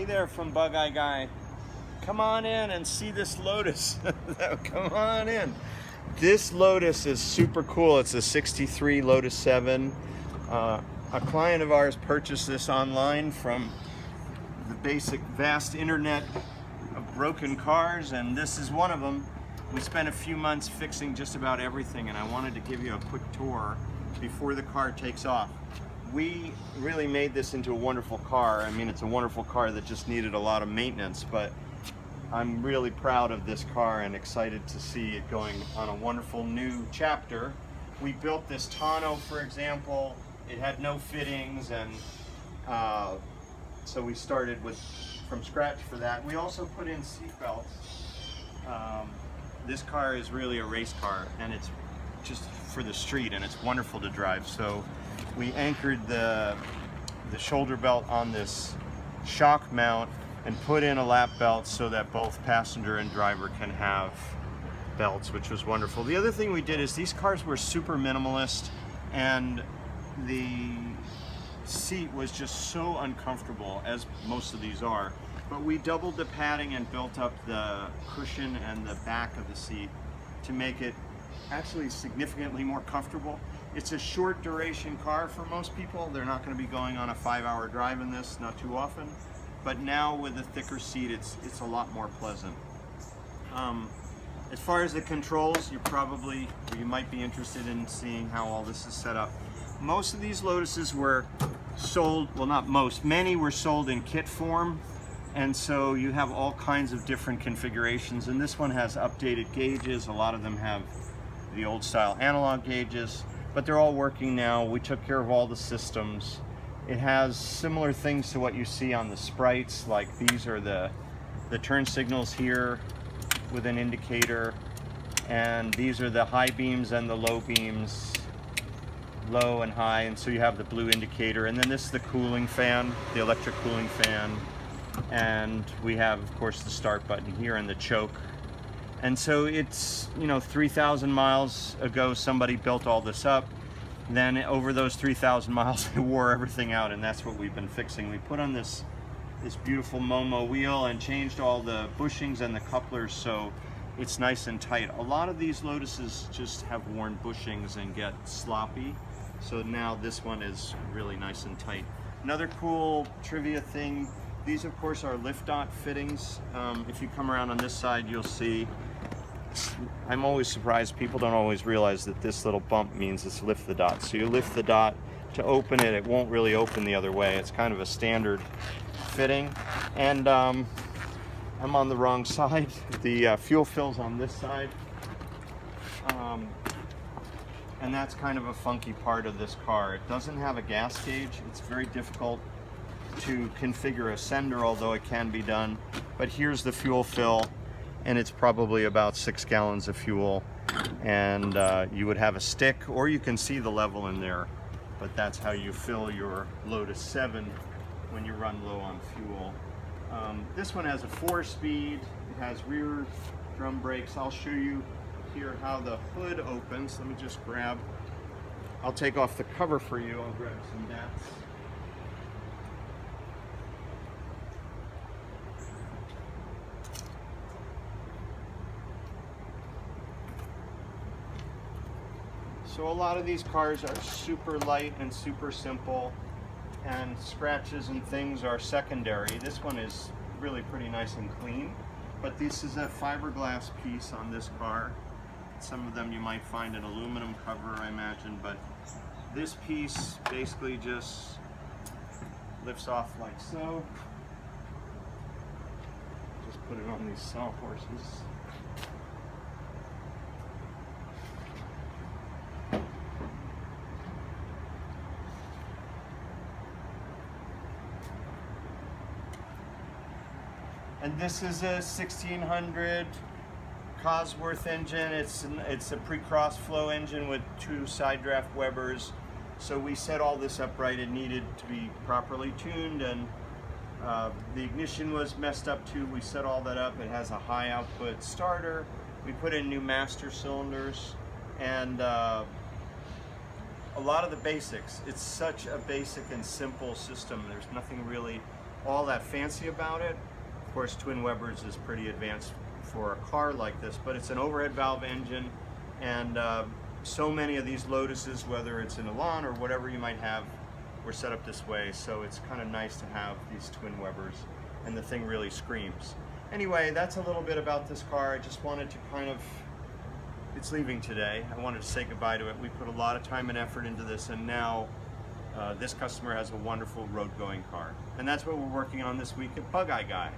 Hey there from Bug Eye Guy. Come on in and see this Lotus. Come on in. This Lotus is super cool. It's a 63 Lotus 7. A client of ours purchased this online from the vast internet of broken cars, and this is one of them. We spent a few months fixing just about everything, and I wanted to give you a quick tour before the car takes off. We really made this into a wonderful car. I mean, it's a wonderful car that just needed a lot of maintenance, but I'm really proud of this car and excited to see it going on a wonderful new chapter. We built this tonneau, for example. It had no fittings, and so we started from scratch for that. We also put in seat belts. This car is really a race car, and it's just for the street, and it's wonderful to drive. So we anchored the shoulder belt on this shock mount and put in a lap belt so that both passenger and driver can have belts, which was wonderful. The other thing we did is these cars were super minimalist, and the seat was just so uncomfortable, as most of these are. But we doubled the padding and built up the cushion and the back of the seat to make it actually significantly more comfortable. It's a short duration car for most people. They're not going to be going on a 5-hour drive in this, not too often. But now with a thicker seat, it's a lot more pleasant. As far as the controls, you might be interested in seeing how all this is set up. Most of these Lotuses were sold, well, not most, many were sold in kit form. And so you have all kinds of different configurations, and this one has updated gauges. A lot of them have the old style analog gauges, but they're all working now. We took care of all the systems. It has similar things to what you see on the Sprites, like these are the turn signals here with an indicator, and these are the high beams and the low beams, low and high, and so you have the blue indicator. And then this is the cooling fan, the electric cooling fan. And we have, of course, the start button here and the choke. And so it's, 3,000 miles ago somebody built all this up. Then over those 3,000 miles they wore everything out, and that's what we've been fixing. We put on this beautiful Momo wheel and changed all the bushings and the couplers so it's nice and tight. A lot of these Lotuses just have worn bushings and get sloppy, so now this one is really nice and tight. Another cool trivia thing, these of course are lift dot fittings. If you come around on this side, you'll see, I'm always surprised, people don't always realize that this little bump means it's lift the dot. So you lift the dot to open it, it won't really open the other way. It's kind of a standard fitting. And I'm on the wrong side. The fuel fill's on this side. And that's kind of a funky part of this car. It doesn't have a gas gauge. It's very difficult to configure a sender, although it can be done. But here's the fuel fill, and it's probably about 6 gallons of fuel. And you would have a stick, or you can see the level in there. But that's how you fill your Lotus 7 when you run low on fuel. This one has a 4-speed. It has rear drum brakes. I'll show you here how the hood opens. Let me just I'll take off the cover for you. I'll grab some mats. So a lot of these cars are super light and super simple, and scratches and things are secondary. This one is really pretty nice and clean, but this is a fiberglass piece on this car. Some of them you might find an aluminum cover, I imagine, but this piece basically just lifts off like so. Just put it on these sawhorses. And this is a 1600 Cosworth engine. It's a pre-cross flow engine with 2 side draft Webers. So we set all this up right. It needed to be properly tuned, and the ignition was messed up too. We set all that up. It has a high output starter. We put in new master cylinders, and a lot of the basics. It's such a basic and simple system. There's nothing really all that fancy about it. Of course, twin Webers is pretty advanced for a car like this, but it's an overhead valve engine, and so many of these Lotuses, whether it's in Elan or whatever you might have, were set up this way, so it's kind of nice to have these twin Webers, and the thing really screams. Anyway, that's a little bit about this car. I just wanted to kind of, it's leaving today. I wanted to say goodbye to it. We put a lot of time and effort into this, and now this customer has a wonderful road-going car. And that's what we're working on this week at Bug Eye Guy.